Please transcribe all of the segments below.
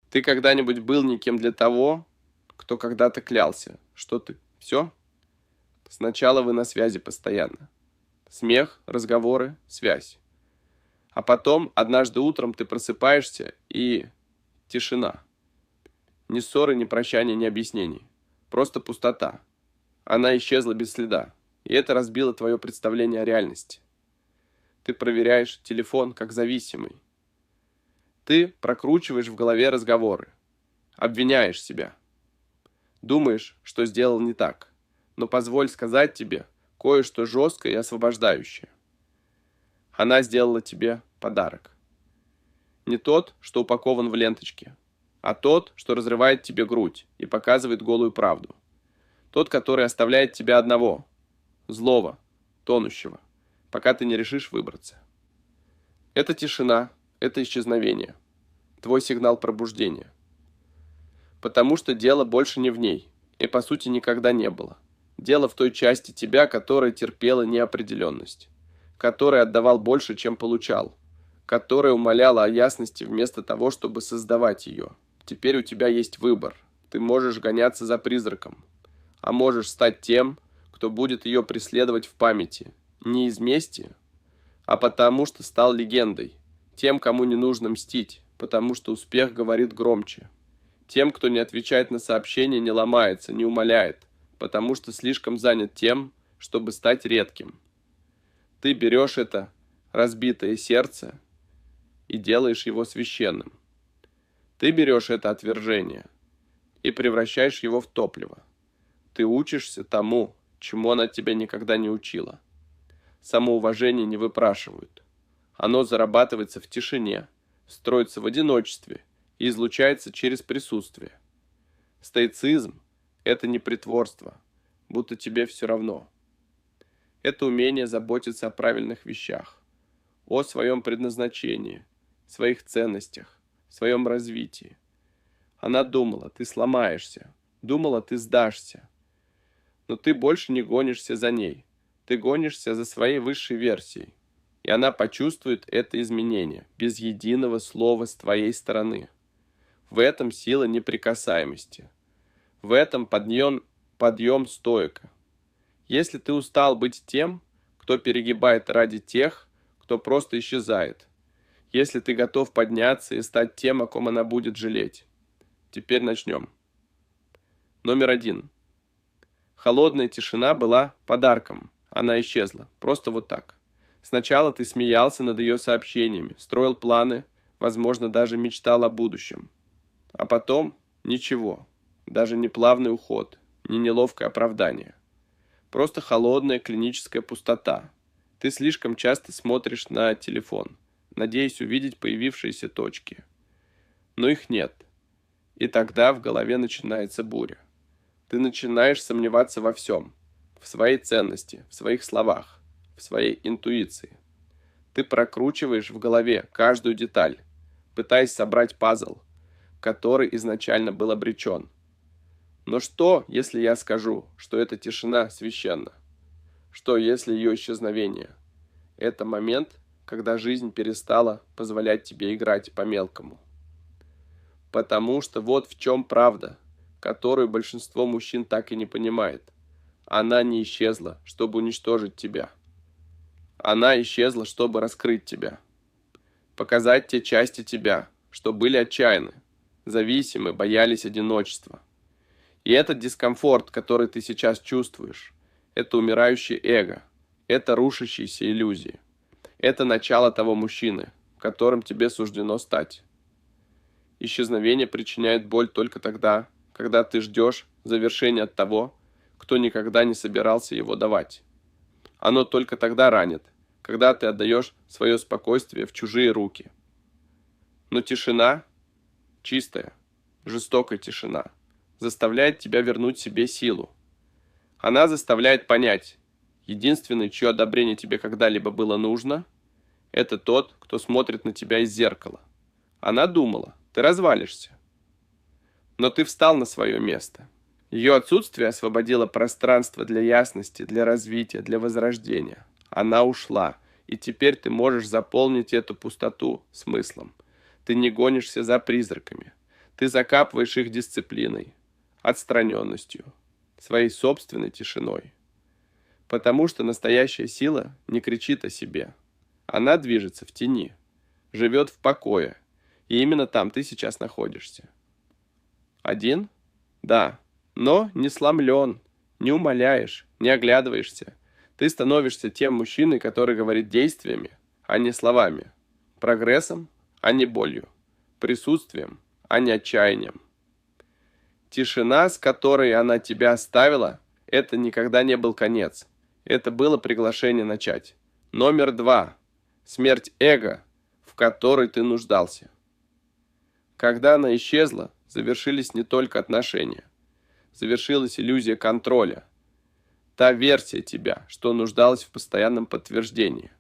Ты когда-нибудь был никем для того, кто когда-то клялся, что ты все? Сначала вы на связи постоянно. Смех, разговоры, связь. А потом, однажды утром ты просыпаешься и тишина. Ни ссоры, ни прощания, ни объяснений. Просто пустота. Она исчезла без следа. И это разбило твое представление о реальности. Ты проверяешь телефон как зависимый. Ты прокручиваешь в голове разговоры. Обвиняешь себя. Думаешь, что сделал не так. Но позволь сказать тебе кое-что жесткое и освобождающее. Она сделала тебе подарок. Не тот, что упакован в ленточке, а тот, что разрывает тебе грудь и показывает голую правду. Тот, который оставляет тебя одного, злого, тонущего, пока ты не решишь выбраться. Это тишина, это исчезновение, твой сигнал пробуждения. Потому что дело больше не в ней, и по сути никогда не было. Дело в той части тебя, которая терпела неопределенность, которая отдавал больше, чем получал, которая умоляла о ясности вместо того, чтобы создавать ее. Теперь у тебя есть выбор. Ты можешь гоняться за призраком, а можешь стать тем, кто будет ее преследовать в памяти. Не из мести, а потому что стал легендой. Тем, кому не нужно мстить, потому что успех говорит громче. Тем, кто не отвечает на сообщения, не ломается, не умоляет, потому что слишком занят тем, чтобы стать редким. Ты берешь это разбитое сердце и делаешь его священным. Ты берешь это отвержение и превращаешь его в топливо. Ты учишься тому, чему она тебя никогда не учила. Самоуважение не выпрашивают. Оно зарабатывается в тишине, строится в одиночестве и излучается через присутствие. Стоицизм – это не притворство, будто тебе все равно. Это умение заботиться о правильных вещах, о своем предназначении, своих ценностях, своем развитии. Она думала, ты сломаешься, думала, ты сдашься. Но ты больше не гонишься за ней, ты гонишься за своей высшей версией. И она почувствует это изменение, без единого слова с твоей стороны. В этом сила неприкасаемости. В этом подъем стоика. Если ты устал быть тем, кто перегибает ради тех, кто просто исчезает. Если ты готов подняться и стать тем, о ком она будет жалеть. Теперь начнем. Номер 1. Холодная тишина была подарком. Она исчезла. Просто вот так. Сначала ты смеялся над ее сообщениями, строил планы, возможно, даже мечтал о будущем. А потом ничего. Даже не плавный уход, не неловкое оправдание. Просто холодная клиническая пустота. Ты слишком часто смотришь на телефон, надеясь увидеть появившиеся точки. Но их нет. И тогда в голове начинается буря. Ты начинаешь сомневаться во всем. В своей ценности, в своих словах, в своей интуиции. Ты прокручиваешь в голове каждую деталь, пытаясь собрать пазл, который изначально был обречен. Но что, если я скажу, что эта тишина священна? Что, если ее исчезновение – это момент, когда жизнь перестала позволять тебе играть по-мелкому? Потому что вот в чем правда, которую большинство мужчин так и не понимает. Она не исчезла, чтобы уничтожить тебя. Она исчезла, чтобы раскрыть тебя. Показать те части тебя, что были отчаянны, зависимы, боялись одиночества. И этот дискомфорт, который ты сейчас чувствуешь, это умирающее эго, это рушащиеся иллюзии. Это начало того мужчины, которым тебе суждено стать. Исчезновение причиняет боль только тогда, когда ты ждешь завершения от того, кто никогда не собирался его давать. Оно только тогда ранит, когда ты отдаешь свое спокойствие в чужие руки. Но тишина, чистая, жестокая тишина, заставляет тебя вернуть себе силу. Она заставляет понять, единственный, чье одобрение тебе когда-либо было нужно, это тот, кто смотрит на тебя из зеркала. Она думала, ты развалишься. Но ты встал на свое место. Ее отсутствие освободило пространство для ясности, для развития, для возрождения. Она ушла, и теперь ты можешь заполнить эту пустоту смыслом. Ты не гонишься за призраками. Ты закапываешь их дисциплиной, отстраненностью, своей собственной тишиной. Потому что настоящая сила не кричит о себе. Она движется в тени, живет в покое, и именно там ты сейчас находишься. Один? Да, но не сломлен, не умоляешь, не оглядываешься. Ты становишься тем мужчиной, который говорит действиями, а не словами, прогрессом, а не болью, присутствием, а не отчаянием. Тишина, с которой она тебя оставила, это никогда не был конец. Это было приглашение начать. Номер 2. Смерть эго, в которой ты нуждался. Когда она исчезла, завершились не только отношения. Завершилась иллюзия контроля. Та версия тебя, что нуждалась в постоянном подтверждении,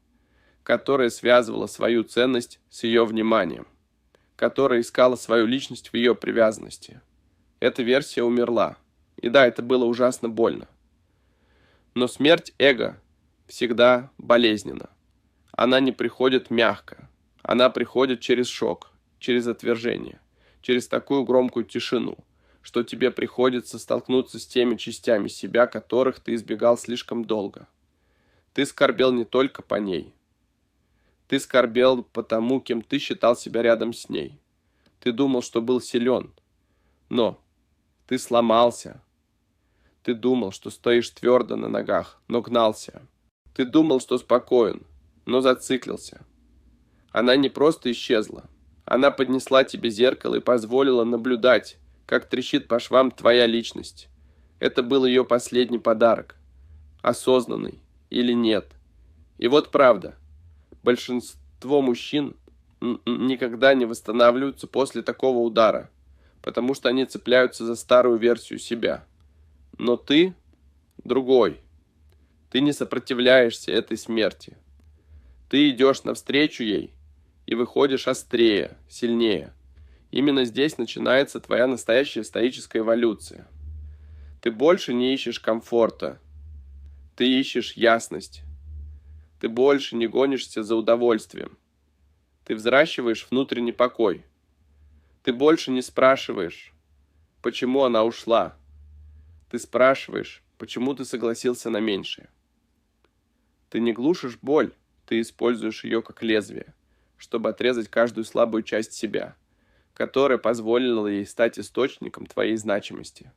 которая связывала свою ценность с ее вниманием, которая искала свою личность в ее привязанности. Эта версия умерла. И да, это было ужасно больно. Но смерть эго всегда болезненна. Она не приходит мягко. Она приходит через шок, через отвержение, через такую громкую тишину, что тебе приходится столкнуться с теми частями себя, которых ты избегал слишком долго. Ты скорбел не только по ней. Ты скорбел по тому, кем ты считал себя рядом с ней. Ты думал, что был силен. Но ты сломался. Ты думал, что стоишь твердо на ногах, но гнался. Ты думал, что спокоен, но зациклился. Она не просто исчезла. Она поднесла тебе зеркало и позволила наблюдать, как трещит по швам твоя личность. Это был ее последний подарок. Осознанный или нет. И вот правда. Большинство мужчин никогда не восстанавливаются после такого удара, потому что они цепляются за старую версию себя. Но ты другой. Ты не сопротивляешься этой смерти. Ты идешь навстречу ей и выходишь острее, сильнее. Именно здесь начинается твоя настоящая стоическая эволюция. Ты больше не ищешь комфорта. Ты ищешь ясность. Ты больше не гонишься за удовольствием. Ты взращиваешь внутренний покой. Ты больше не спрашиваешь, почему она ушла. Ты спрашиваешь, почему ты согласился на меньшее. Ты не глушишь боль, ты используешь ее как лезвие, чтобы отрезать каждую слабую часть себя, которая позволила ей стать источником твоей значимости.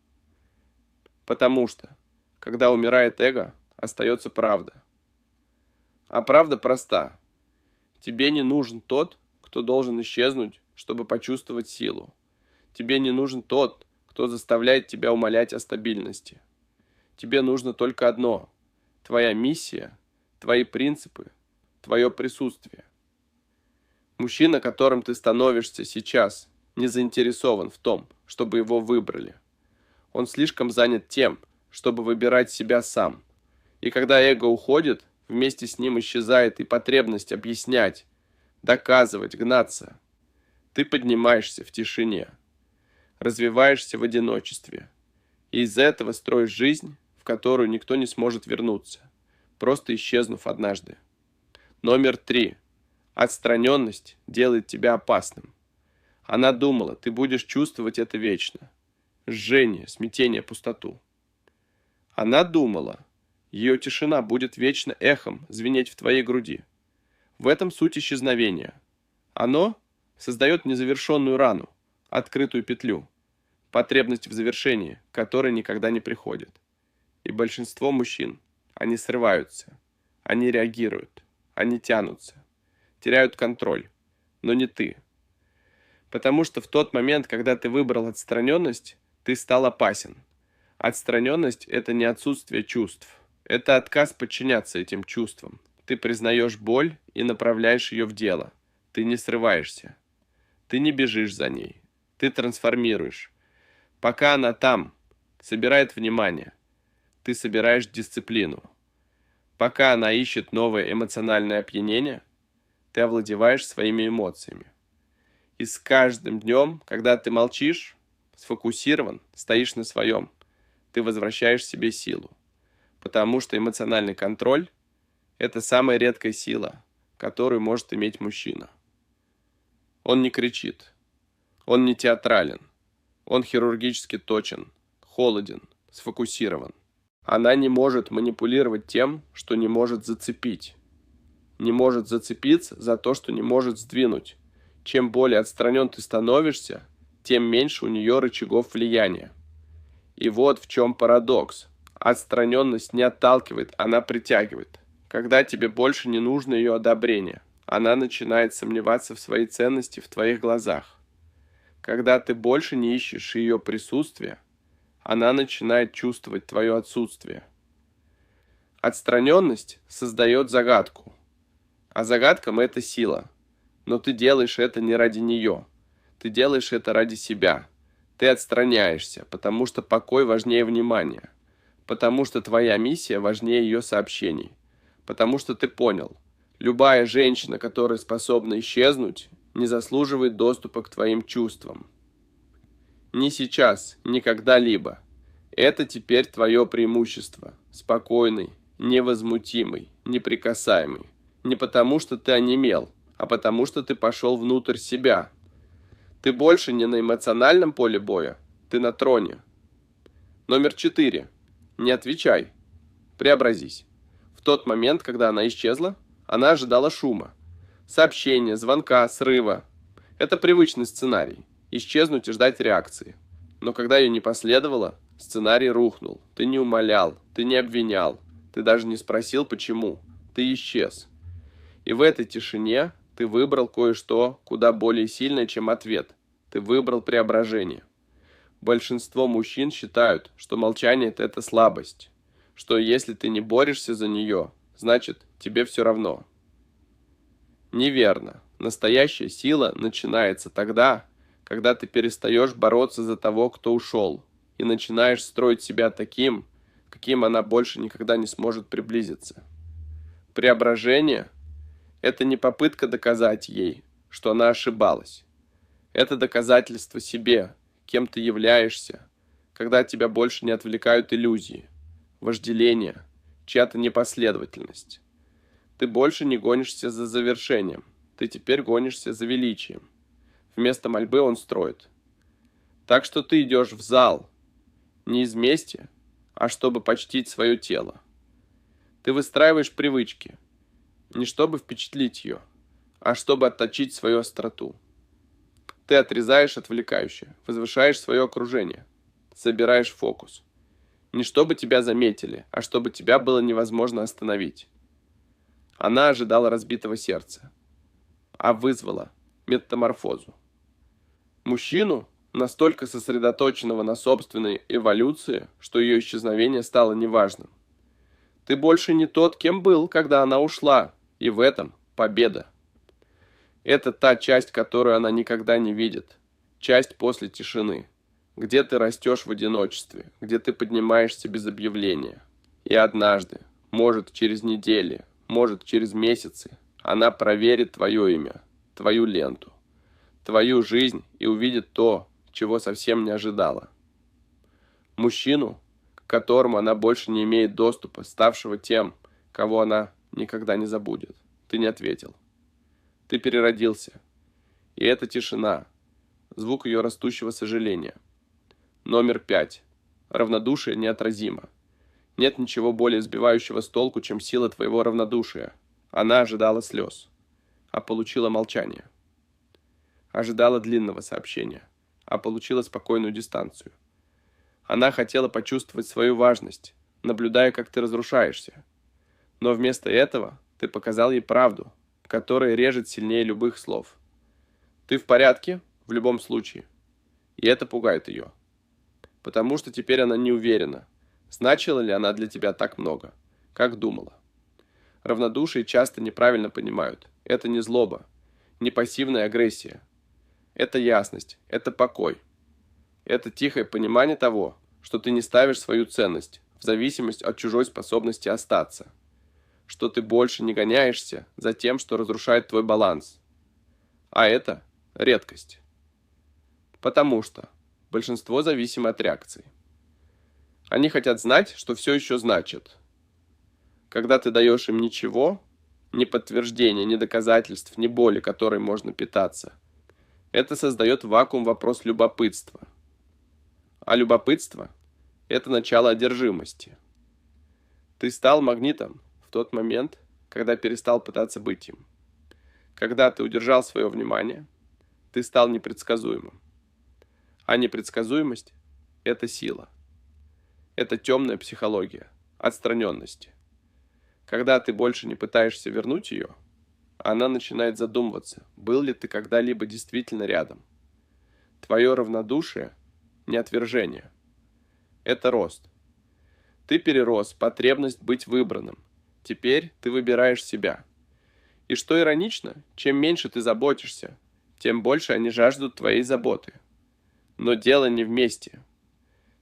Потому что, когда умирает эго, остается правда. А правда проста. Тебе не нужен тот, кто должен исчезнуть, чтобы почувствовать силу. Тебе не нужен тот, кто заставляет тебя умолять о стабильности. Тебе нужно только одно – твоя миссия, твои принципы, твое присутствие. Мужчина, которым ты становишься сейчас, не заинтересован в том, чтобы его выбрали. Он слишком занят тем, чтобы выбирать себя сам. И когда эго уходит, вместе с ним исчезает и потребность объяснять, доказывать, гнаться. Ты поднимаешься в тишине, развиваешься в одиночестве. И из этого строишь жизнь, в которую никто не сможет вернуться, просто исчезнув однажды. Номер 3. Отстраненность делает тебя опасным. Она думала, ты будешь чувствовать это вечно. Жжение, смятение, пустоту. Она думала, ее тишина будет вечно эхом звенеть в твоей груди. В этом суть исчезновения. Оно создает незавершенную рану, открытую петлю, потребность в завершении, которая никогда не приходит. И большинство мужчин, они срываются, они реагируют, они тянутся, теряют контроль, но не ты. Потому что в тот момент, когда ты выбрал отстраненность, ты стал опасен. Отстраненность – это не отсутствие чувств. Это отказ подчиняться этим чувствам. Ты признаешь боль и направляешь ее в дело. Ты не срываешься. Ты не бежишь за ней. Ты трансформируешь. Пока она там, собирает внимание, ты собираешь дисциплину. Пока она ищет новое эмоциональное опьянение, ты овладеваешь своими эмоциями. И с каждым днем, когда ты молчишь, сфокусирован, стоишь на своем, ты возвращаешь себе силу. Потому что эмоциональный контроль – это самая редкая сила, которую может иметь мужчина. Он не кричит, он не театрален, Он хирургически точен, холоден, сфокусирован. Она не может манипулировать тем, что не может зацепить. Не может зацепиться за то, что не может сдвинуть. Чем более отстранен ты становишься, тем меньше у нее рычагов влияния. И вот в чем парадокс. Отстраненность не отталкивает, она притягивает. Когда тебе больше не нужно ее одобрение, она начинает сомневаться в своей ценности в твоих глазах. Когда ты больше не ищешь ее присутствия, она начинает чувствовать твое отсутствие. Отстраненность создает загадку, а загадкам это сила. Но ты делаешь это не ради нее, ты делаешь это ради себя. Ты отстраняешься, потому что покой важнее внимания, потому что твоя миссия важнее ее сообщений, потому что ты понял, любая женщина, которая способна исчезнуть, не заслуживает доступа к твоим чувствам. Не сейчас, ни когда-либо. Это теперь твое преимущество. Спокойный, невозмутимый, неприкасаемый. Не потому, что ты онемел, а потому, что ты пошел внутрь себя. Ты больше не на эмоциональном поле боя, ты на троне. Номер 4. Не отвечай. Преобразись. В тот момент, когда она исчезла, она ожидала шума. Сообщения, звонка, срыва. Это привычный сценарий. Исчезнуть и ждать реакции. Но когда ее не последовало, сценарий рухнул. Ты не умолял, ты не обвинял, ты даже не спросил, почему. Ты исчез. И в этой тишине ты выбрал кое-что куда более сильное, чем ответ. Ты выбрал преображение. Большинство мужчин считают, что молчание – это слабость. Что если ты не борешься за нее, значит, тебе все равно. Неверно. Настоящая сила начинается тогда, когда ты перестаешь бороться за того, кто ушел, и начинаешь строить себя таким, каким она больше никогда не сможет приблизиться. Преображение – это не попытка доказать ей, что она ошибалась. Это доказательство себе, кем ты являешься, когда тебя больше не отвлекают иллюзии, вожделение, чья-то непоследовательность. Ты больше не гонишься за завершением, ты теперь гонишься за величием. Вместо мольбы он строит. Так что ты идешь в зал не из мести, а чтобы почтить свое тело. Ты выстраиваешь привычки, не чтобы впечатлить ее, а чтобы отточить свою остроту. Ты отрезаешь отвлекающее, возвышаешь свое окружение, собираешь фокус. Не чтобы тебя заметили, а чтобы тебя было невозможно остановить. Она ожидала разбитого сердца, а вызвала метаморфозу. Мужчину, настолько сосредоточенного на собственной эволюции, что ее исчезновение стало неважным. Ты больше не тот, кем был, когда она ушла, и в этом победа. Это та часть, которую она никогда не видит, часть после тишины, где ты растешь в одиночестве, где ты поднимаешься без объявления. И однажды, может через недели, может через месяцы, она проверит твое имя, твою ленту, твою жизнь и увидит то, чего совсем не ожидала. Мужчину, к которому она больше не имеет доступа, ставшего тем, кого она никогда не забудет. Ты не ответил. Ты переродился. И это тишина, звук ее растущего сожаления. Номер 5. Равнодушие неотразимо. Нет ничего более сбивающего с толку, чем сила твоего равнодушия. Она ожидала слез, а получила молчание. Ожидала длинного сообщения, а получила спокойную дистанцию. Она хотела почувствовать свою важность, наблюдая, как ты разрушаешься. Но вместо этого ты показал ей правду, которая режет сильнее любых слов. Ты в порядке в любом случае. И это пугает ее. Потому что теперь она не уверена, значила ли она для тебя так много, как думала. Равнодушие часто неправильно понимают. Это не злоба, не пассивная агрессия. Это ясность, это покой. Это тихое понимание того, что ты не ставишь свою ценность в зависимость от чужой способности остаться. Что ты больше не гоняешься за тем, что разрушает твой баланс. А это редкость. Потому что большинство зависимо от реакции. Они хотят знать, что все еще значит. Когда ты даешь им ничего, ни подтверждения, ни доказательств, ни боли, которой можно питаться, это создает вакуум вопрос любопытства. А любопытство – это начало одержимости. Ты стал магнитом в тот момент, когда перестал пытаться быть им. Когда ты удержал свое внимание, ты стал непредсказуемым. А непредсказуемость – это сила. Это темная психология, отстраненности. Когда ты больше не пытаешься вернуть ее, она начинает задумываться, был ли ты когда-либо действительно рядом. Твое равнодушие – не отвержение. Это рост. Ты перерос потребность быть выбранным. Теперь ты выбираешь себя. И что иронично, чем меньше ты заботишься, тем больше они жаждут твоей заботы. Но дело не вместе.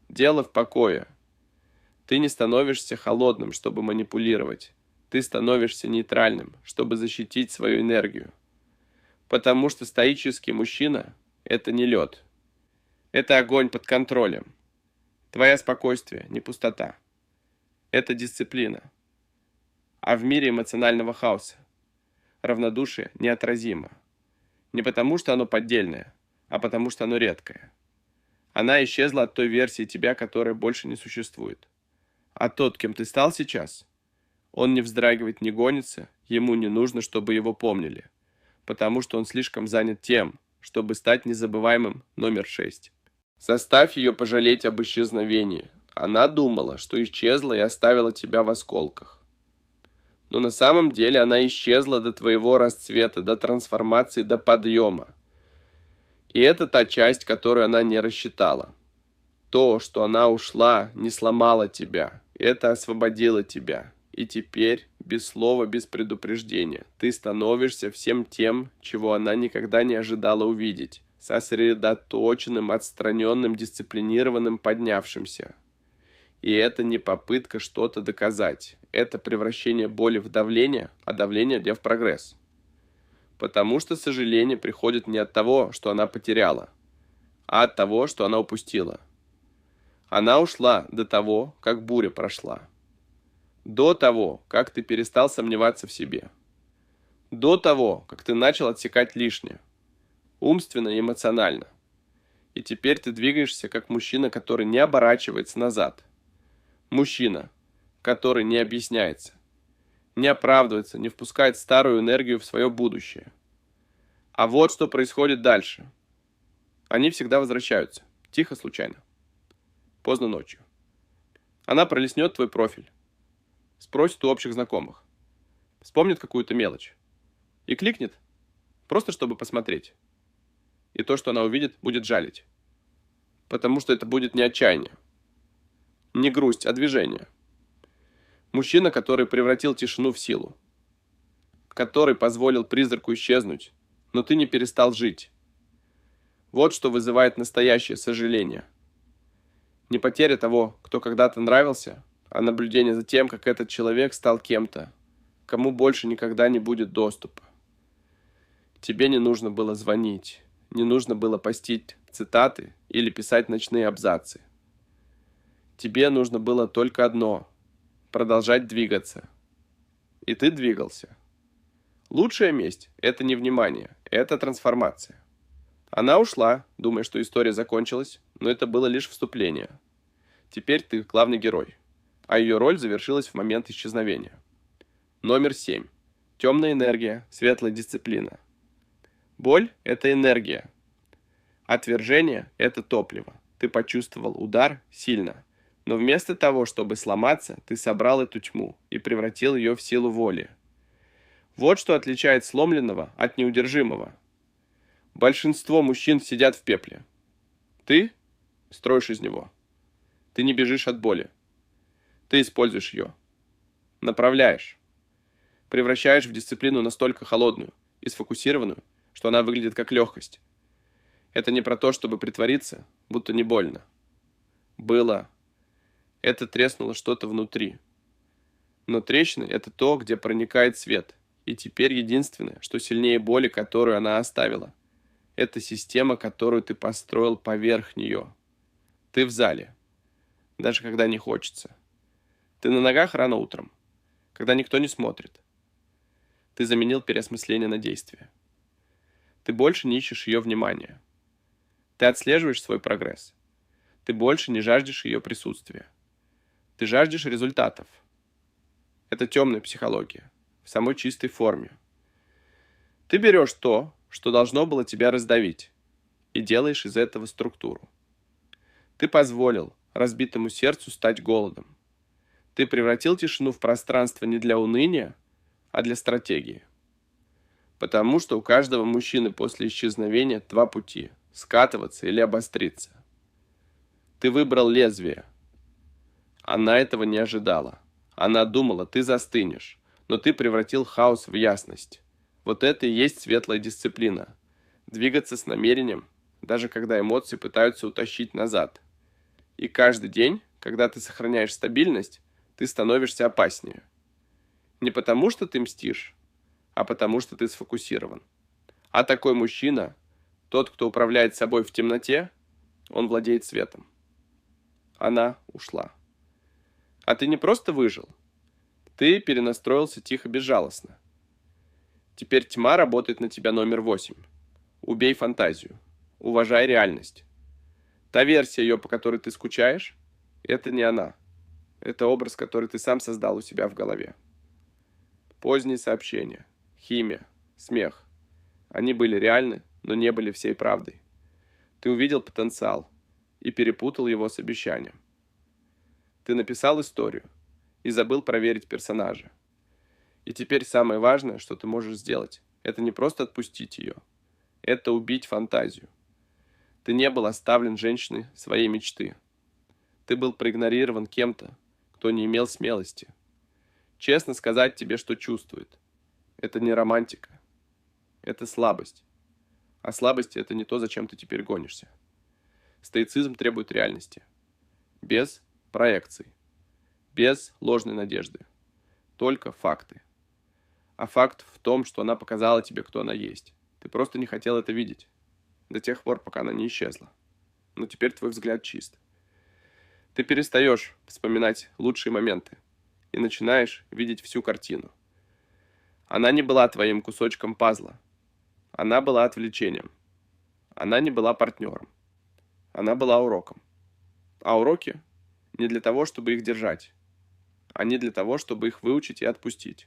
Дело в покое. Ты не становишься холодным, чтобы манипулировать. Ты становишься нейтральным, чтобы защитить свою энергию. Потому что стоический мужчина – это не лед. Это огонь под контролем. Твое спокойствие не пустота. Это дисциплина. А в мире эмоционального хаоса равнодушие неотразимо. Не потому, что оно поддельное, а потому, что оно редкое. Она исчезла от той версии тебя, которая больше не существует. А тот, кем ты стал сейчас, он не вздрагивает, не гонится, ему не нужно, чтобы его помнили, потому что он слишком занят тем, чтобы стать незабываемым номер 6. Заставь ее пожалеть об исчезновении. Она думала, что исчезла и оставила тебя в осколках. Но на самом деле она исчезла до твоего расцвета, до трансформации, до подъема. И это та часть, которую она не рассчитала. То, что она ушла, не сломало тебя. Это освободило тебя. И теперь, без слова, без предупреждения, ты становишься всем тем, чего она никогда не ожидала увидеть. Сосредоточенным, отстраненным, дисциплинированным, поднявшимся. И это не попытка что-то доказать. Это превращение боли в давление, а давление в прогресс. Потому что сожаление приходит не от того, что она потеряла, а от того, что она упустила. Она ушла до того, как буря прошла. До того, как ты перестал сомневаться в себе. До того, как ты начал отсекать лишнее. Умственно и эмоционально. И теперь ты двигаешься как мужчина, который не оборачивается назад. Мужчина, который не объясняется, не оправдывается, не впускает старую энергию в свое будущее. А вот что происходит дальше. Они всегда возвращаются. Тихо, случайно. Поздно ночью. Она пролистнет твой профиль. Спросит у общих знакомых. Вспомнит какую-то мелочь. И кликнет, просто чтобы посмотреть. И то, что она увидит, будет жалить. Потому что это будет не отчаяние. Не грусть, а движение. Мужчина, который превратил тишину в силу. Который позволил призраку исчезнуть, но ты не перестал жить. Вот что вызывает настоящее сожаление. Не потеря того, кто когда-то нравился, а наблюдение за тем, как этот человек стал кем-то, кому больше никогда не будет доступа. Тебе не нужно было звонить, не нужно было постить цитаты или писать ночные абзацы. Тебе нужно было только одно – продолжать двигаться. И ты двигался. Лучшая месть – это не внимание, это трансформация. Она ушла, думая, что история закончилась, но это было лишь вступление. Теперь ты главный герой, а ее роль завершилась в момент исчезновения. Номер 7. Темная энергия, светлая дисциплина. Боль – это энергия. Отвержение – это топливо. Ты почувствовал удар сильно. Но вместо того, чтобы сломаться, ты собрал эту тьму и превратил ее в силу воли. Вот что отличает сломленного от неудержимого. Большинство мужчин сидят в пепле. Ты строишь из него. Ты не бежишь от боли. Ты используешь ее. Направляешь. Превращаешь в дисциплину настолько холодную и сфокусированную, что она выглядит как легкость. Это не про то, чтобы притвориться, будто не больно. Было. Это треснуло что-то внутри. Но трещины – это то, где проникает свет. И теперь единственное, что сильнее боли, которую она оставила. Это система, которую ты построил поверх нее. Ты в зале. Даже когда не хочется. Ты на ногах рано утром. Когда никто не смотрит. Ты заменил переосмысление на действие. Ты больше не ищешь ее внимания. Ты отслеживаешь свой прогресс. Ты больше не жаждешь ее присутствия. Ты жаждешь результатов. Это темная психология, в самой чистой форме. Ты берешь то, что должно было тебя раздавить, и делаешь из этого структуру. Ты позволил разбитому сердцу стать голодом. Ты превратил тишину в пространство не для уныния, а для стратегии. Потому что у каждого мужчины после исчезновения два пути – скатываться или обостриться. Ты выбрал лезвие. Она этого не ожидала. Она думала, ты застынешь, но ты превратил хаос в ясность. Вот это и есть светлая дисциплина. Двигаться с намерением, даже когда эмоции пытаются утащить назад. И каждый день, когда ты сохраняешь стабильность, ты становишься опаснее. Не потому, что ты мстишь, а потому, что ты сфокусирован. А такой мужчина, тот, кто управляет собой в темноте, он владеет светом. Она ушла. А ты не просто выжил. Ты перенастроился тихо, безжалостно. Теперь тьма работает на тебя номер 8. Убей фантазию. Уважай реальность. Та версия ее, по которой ты скучаешь, это не она. Это образ, который ты сам создал у себя в голове. Поздние сообщения, химия, смех. Они были реальны, но не были всей правдой. Ты увидел потенциал и перепутал его с обещанием. Ты написал историю и забыл проверить персонажа. И теперь самое важное, что ты можешь сделать, это не просто отпустить ее. Это убить фантазию. Ты не был оставлен женщиной своей мечты. Ты был проигнорирован кем-то, кто не имел смелости. Честно сказать тебе, что чувствует. Это не романтика. Это слабость. А слабость – это не то, зачем ты теперь гонишься. Стоицизм требует реальности. Без проекций. Без ложной надежды. Только факты. А факт в том, что она показала тебе, кто она есть. Ты просто не хотел это видеть. До тех пор, пока она не исчезла. Но теперь твой взгляд чист. Ты перестаешь вспоминать лучшие моменты и начинаешь видеть всю картину. Она не была твоим кусочком пазла. Она была отвлечением. Она не была партнером. Она была уроком. А уроки не для того, чтобы их держать. Они для того, чтобы их выучить и отпустить.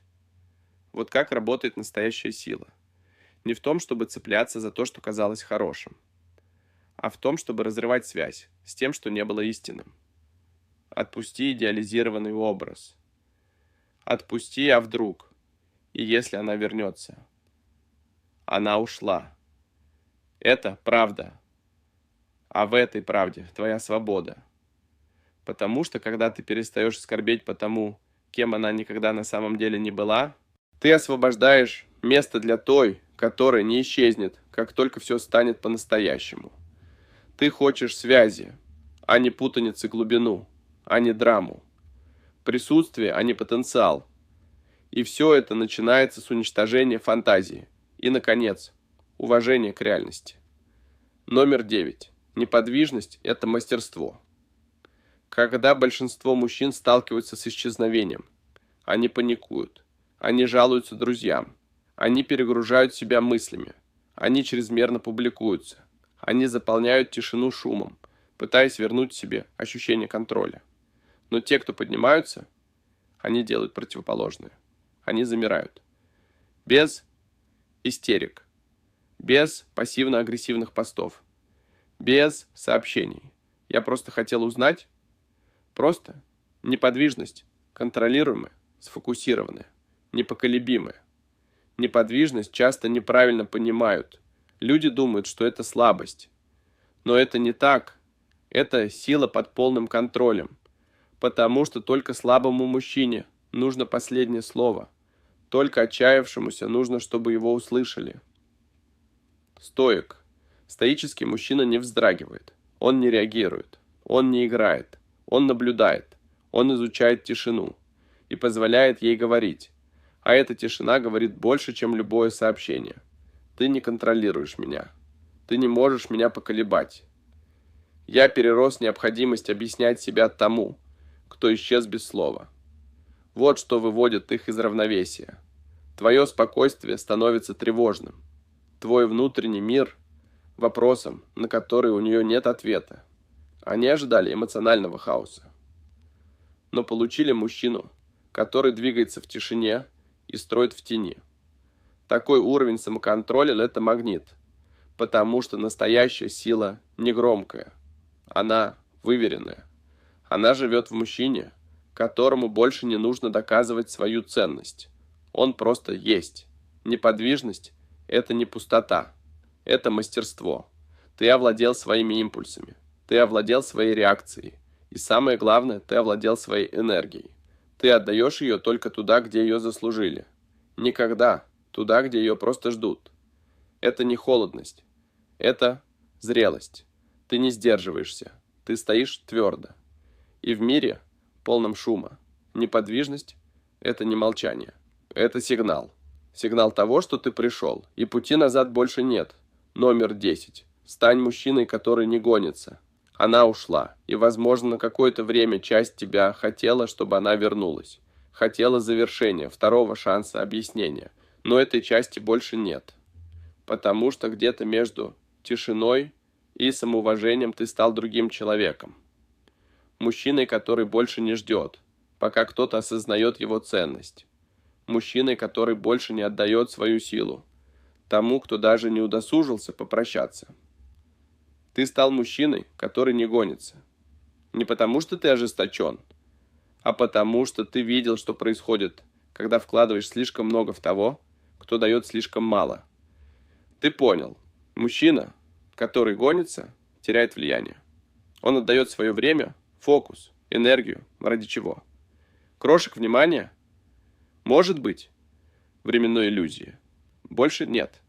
Вот как работает настоящая сила. Не в том, чтобы цепляться за то, что казалось хорошим, а в том, чтобы разрывать связь с тем, что не было истинным. Отпусти идеализированный образ. Отпусти, а вдруг? И если она вернется? Она ушла. Это правда. А в этой правде твоя свобода. Потому что, когда ты перестаешь скорбеть по тому, кем она никогда на самом деле не была, ты освобождаешь место для той, которая не исчезнет, как только все станет по-настоящему. Ты хочешь связи, а не путаницы, глубину, а не драму. Присутствие, а не потенциал. И все это начинается с уничтожения фантазии. И, наконец, уважение к реальности. Номер 9. Неподвижность – это мастерство. Когда большинство мужчин сталкиваются с исчезновением, они паникуют, они жалуются друзьям, они перегружают себя мыслями, они чрезмерно публикуются, они заполняют тишину шумом, пытаясь вернуть себе ощущение контроля. Но те, кто поднимаются, они делают противоположное. Они замирают. Без истерик, без пассивно-агрессивных постов, без сообщений. Я просто хотел узнать. Просто неподвижность, контролируемая, сфокусированная, непоколебимая. Неподвижность часто неправильно понимают. Люди думают, что это слабость. Но это не так. Это сила под полным контролем. Потому что только слабому мужчине нужно последнее слово. Только отчаявшемуся нужно, чтобы его услышали. Стоик. Стоический мужчина не вздрагивает. Он не реагирует. Он не играет. Он наблюдает. Он изучает тишину. И позволяет ей говорить. А эта тишина говорит больше, чем любое сообщение. Ты не контролируешь меня. Ты не можешь меня поколебать. Я перерос необходимость объяснять себя тому, кто исчез без слова. Вот что выводит их из равновесия. Твое спокойствие становится тревожным. Твой внутренний мир – вопросом, на который у нее нет ответа. Они ожидали эмоционального хаоса, но получили мужчину, который двигается в тишине и строит в тени. Такой уровень самоконтроля– это магнит, потому что настоящая сила не громкая, она выверенная. Она живет в мужчине, которому больше не нужно доказывать свою ценность. Он просто есть. Неподвижность– это не пустота, это мастерство. Ты овладел своими импульсами, ты овладел своей реакцией. И самое главное, ты овладел своей энергией. Ты отдаешь ее только туда, где ее заслужили. Никогда туда, где ее просто ждут. Это не холодность, это зрелость. Ты не сдерживаешься, ты стоишь твердо. И в мире, полном шума, неподвижность– это не молчание, это сигнал. Сигнал того, что ты пришел, и пути назад больше нет. Номер 10. Стань мужчиной, который не гонится. Она ушла, и, возможно, на какое-то время часть тебя хотела, чтобы она вернулась. Хотела завершения, второго шанса, объяснения. Но этой части больше нет. Потому что где-то между тишиной и самоуважением ты стал другим человеком. Мужчиной, который больше не ждет, пока кто-то осознает его ценность. Мужчиной, который больше не отдает свою силу тому, кто даже не удосужился попрощаться. Ты стал мужчиной, который не гонится. Не потому, что ты ожесточен, а потому, что ты видел, что происходит, когда вкладываешь слишком много в того, кто дает слишком мало. Ты понял, мужчина, который гонится, теряет влияние. Он отдает свое время, фокус, энергию, ради чего? Крошек внимания? Может быть, временной иллюзии. Больше нет.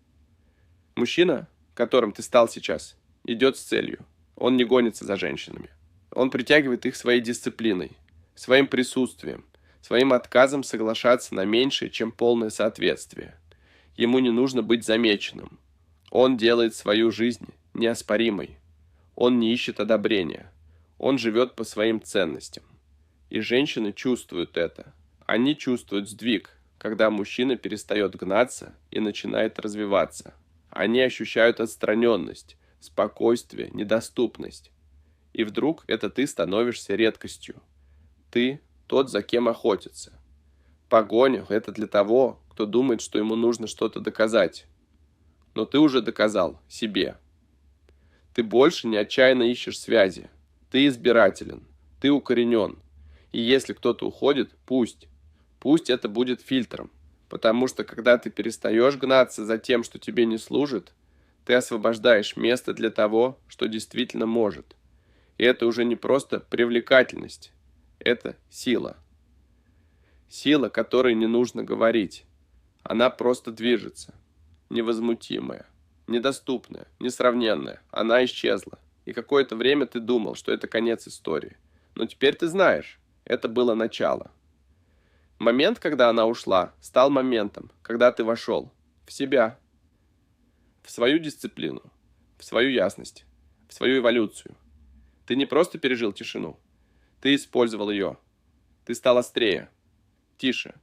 Мужчина, которым ты стал сейчас, идет с целью. Он не гонится за женщинами. Он притягивает их своей дисциплиной, своим присутствием, своим отказом соглашаться на меньшее, чем полное соответствие. Ему не нужно быть замеченным. Он делает свою жизнь неоспоримой. Он не ищет одобрения. Он живет по своим ценностям. И женщины чувствуют это. Они чувствуют сдвиг, когда мужчина перестает гнаться и начинает развиваться. Они ощущают отстраненность, спокойствие, недоступность. И вдруг это ты становишься редкостью. Ты тот, за кем охотятся. Погоня– это для того, кто думает, что ему нужно что-то доказать. Но ты уже доказал себе. Ты больше не отчаянно ищешь связи. Ты избирателен. Ты укоренен. И если кто-то уходит, пусть. Пусть это будет фильтром. Потому что когда ты перестаешь гнаться за тем, что тебе не служит, ты освобождаешь место для того, что действительно может. И это уже не просто привлекательность. Это сила. Сила, которой не нужно говорить. Она просто движется. Невозмутимая, недоступная, несравненная. Она исчезла. И какое-то время ты думал, что это конец истории. Но теперь ты знаешь, это было начало. Момент, когда она ушла, стал моментом, когда ты вошел в себя, в свою дисциплину, в свою ясность, в свою эволюцию. Ты не просто пережил тишину, ты использовал ее. Ты стал острее, тише,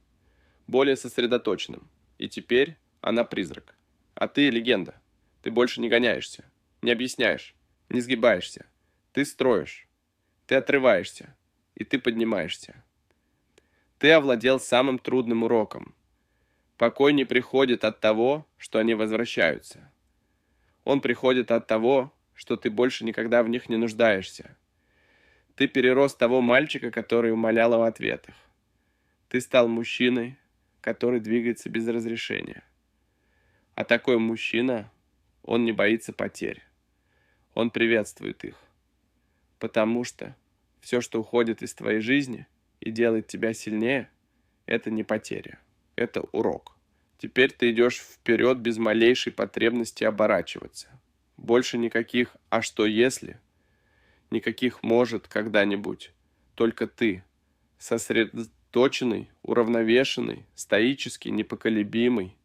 более сосредоточенным. И теперь она призрак. А ты легенда. Ты больше не гоняешься, не объясняешь, не сгибаешься. Ты строишь, ты отрываешься, и ты поднимаешься. Ты овладел самым трудным уроком. Покой не приходит от того, что они возвращаются. Он приходит от того, что ты больше никогда в них не нуждаешься. Ты перерос того мальчика, который умолял в ответах. Ты стал мужчиной, который двигается без разрешения. А такой мужчина, он не боится потерь. Он приветствует их. Потому что все, что уходит из твоей жизни и делает тебя сильнее, это не потеря, это урок. Теперь ты идешь вперед без малейшей потребности оборачиваться. Больше никаких «а что если?», никаких «может когда-нибудь». Только ты, сосредоточенный, уравновешенный, стоический, непоколебимый,